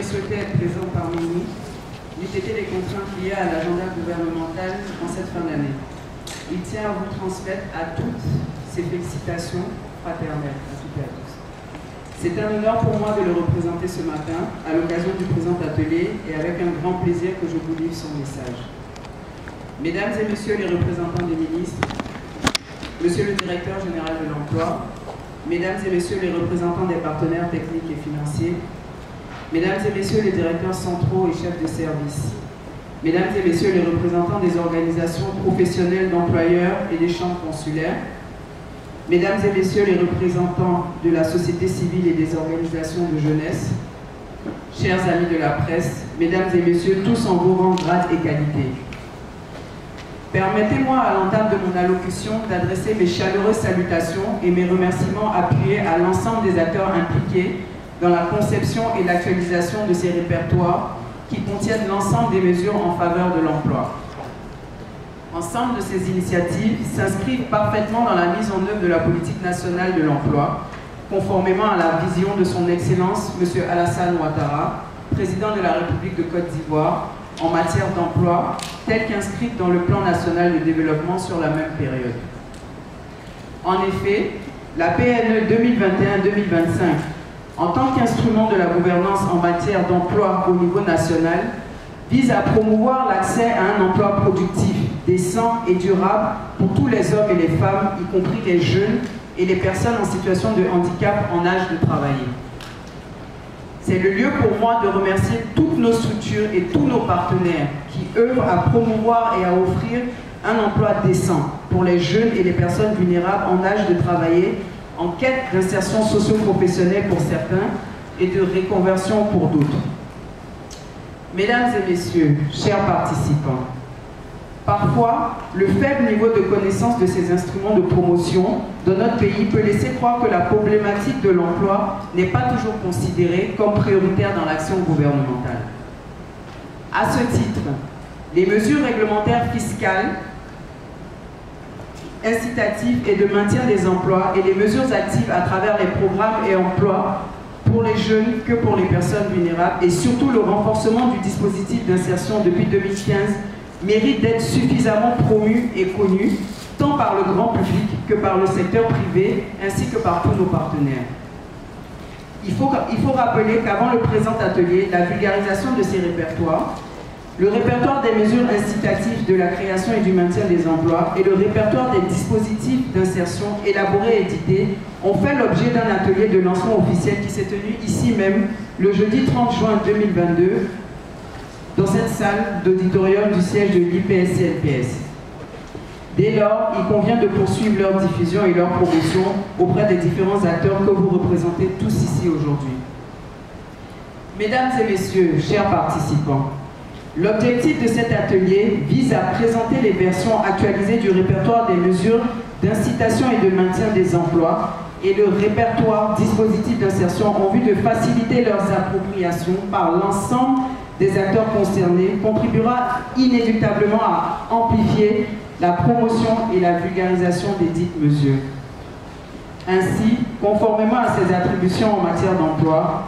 aurait souhaité être présent parmi nous, n'eût été les contraintes liées à l'agenda gouvernemental en cette fin d'année. Il tient à vous transmettre à toutes ses félicitations fraternelles, à toutes et à tous. C'est un honneur pour moi de le représenter ce matin, à l'occasion du présent atelier, et avec un grand plaisir que je vous livre son message. Mesdames et messieurs les représentants des ministres, monsieur le directeur général de l'emploi, mesdames et messieurs les représentants des partenaires techniques et financiers, mesdames et messieurs les directeurs centraux et chefs de service, mesdames et messieurs les représentants des organisations professionnelles d'employeurs et des chambres consulaires, mesdames et messieurs les représentants de la société civile et des organisations de jeunesse, chers amis de la presse, mesdames et messieurs tous en vos rangs, grades et qualités. Permettez-moi à l'entame de mon allocution d'adresser mes chaleureuses salutations et mes remerciements appuyés à l'ensemble des acteurs impliqués dans la conception et l'actualisation de ces répertoires qui contiennent l'ensemble des mesures en faveur de l'emploi. Ensemble de ces initiatives s'inscrivent parfaitement dans la mise en œuvre de la politique nationale de l'emploi, conformément à la vision de son Excellence M. Alassane Ouattara, président de la République de Côte d'Ivoire, en matière d'emploi, telle qu'inscrite dans le plan national de développement sur la même période. En effet, la PNE 2021-2025, en tant qu'instrument de la gouvernance en matière d'emploi au niveau national, vise à promouvoir l'accès à un emploi productif, décent et durable pour tous les hommes et les femmes, y compris les jeunes et les personnes en situation de handicap en âge de travailler. C'est le lieu pour moi de remercier toutes nos structures et tous nos partenaires qui œuvrent à promouvoir et à offrir un emploi décent pour les jeunes et les personnes vulnérables en âge de travailler, en quête d'insertion socio-professionnelle pour certains et de reconversion pour d'autres. Mesdames et messieurs, chers participants, parfois, le faible niveau de connaissance de ces instruments de promotion dans notre pays peut laisser croire que la problématique de l'emploi n'est pas toujours considérée comme prioritaire dans l'action gouvernementale. À ce titre, les mesures réglementaires fiscales, incitatives et de maintien des emplois et les mesures actives à travers les programmes et emplois pour les jeunes que pour les personnes vulnérables et surtout le renforcement du dispositif d'insertion depuis 2015 mérite d'être suffisamment promu et connu, tant par le grand public que par le secteur privé, ainsi que par tous nos partenaires. Il faut rappeler qu'avant le présent atelier, la vulgarisation de ces répertoires, le répertoire des mesures incitatives de la création et du maintien des emplois et le répertoire des dispositifs d'insertion élaborés et édités ont fait l'objet d'un atelier de lancement officiel qui s'est tenu ici même le jeudi 30 juin 2022 dans cette salle d'auditorium du siège de l'IPS-CNPS. Dès lors, il convient de poursuivre leur diffusion et leur promotion auprès des différents acteurs que vous représentez tous ici aujourd'hui. Mesdames et messieurs, chers participants, l'objectif de cet atelier vise à présenter les versions actualisées du répertoire des mesures d'incitation et de maintien des emplois et le répertoire dispositif d'insertion en vue de faciliter leurs appropriations par l'ensemble des acteurs concernés, contribuera inéluctablement à amplifier la promotion et la vulgarisation des dites mesures. Ainsi, conformément à ses attributions en matière d'emploi,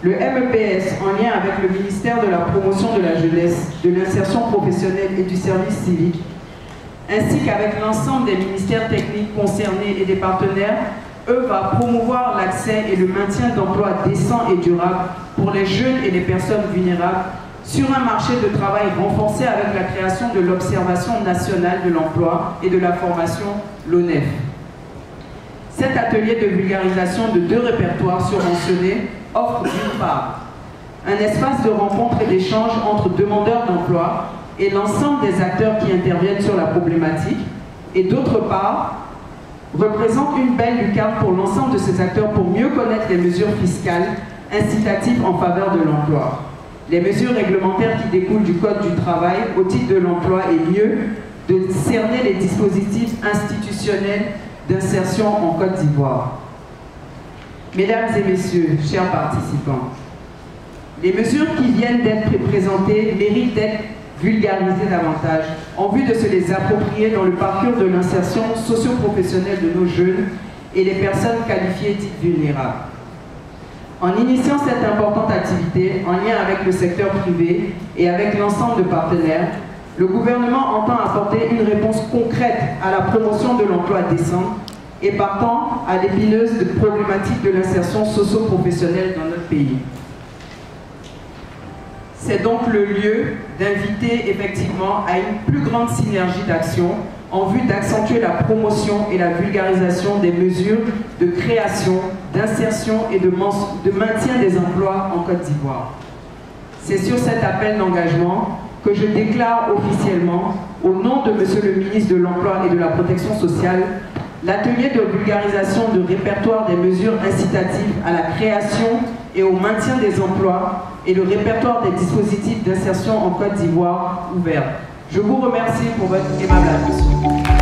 le MEPS, en lien avec le ministère de la Promotion de la Jeunesse, de l'Insertion professionnelle et du Service civique, ainsi qu'avec l'ensemble des ministères techniques concernés et des partenaires, œuvrent à promouvoir l'accès et le maintien d'emplois décents et durables pour les jeunes et les personnes vulnérables sur un marché de travail renforcé avec la création de l'Observation nationale de l'emploi et de la formation, l'ONEF. Cet atelier de vulgarisation de deux répertoires surmentionnés offre d'une part un espace de rencontre et d'échange entre demandeurs d'emploi et l'ensemble des acteurs qui interviennent sur la problématique, et d'autre part représente une belle lucarne pour l'ensemble de ces acteurs pour mieux connaître les mesures fiscales incitatives en faveur de l'emploi, les mesures réglementaires qui découlent du Code du travail au titre de l'emploi et mieux de cerner les dispositifs institutionnels d'insertion en Côte d'Ivoire. Mesdames et messieurs, chers participants, les mesures qui viennent d'être présentées méritent d'être vulgariser davantage en vue de se les approprier dans le parcours de l'insertion socio-professionnelle de nos jeunes et les personnes qualifiées dites vulnérables. En initiant cette importante activité, en lien avec le secteur privé et avec l'ensemble de partenaires, le gouvernement entend apporter une réponse concrète à la promotion de l'emploi décent et partant à l'épineuse problématique de l'insertion socio-professionnelle dans notre pays. C'est donc le lieu d'inviter effectivement à une plus grande synergie d'action en vue d'accentuer la promotion et la vulgarisation des mesures de création, d'insertion et de maintien des emplois en Côte d'Ivoire. C'est sur cet appel d'engagement que je déclare officiellement, au nom de Monsieur le ministre de l'Emploi et de la Protection sociale, l'atelier de vulgarisation de répertoire des mesures incitatives à la création et au maintien des emplois et le répertoire des dispositifs d'insertion en Côte d'Ivoire ouvert. Je vous remercie pour votre aimable attention.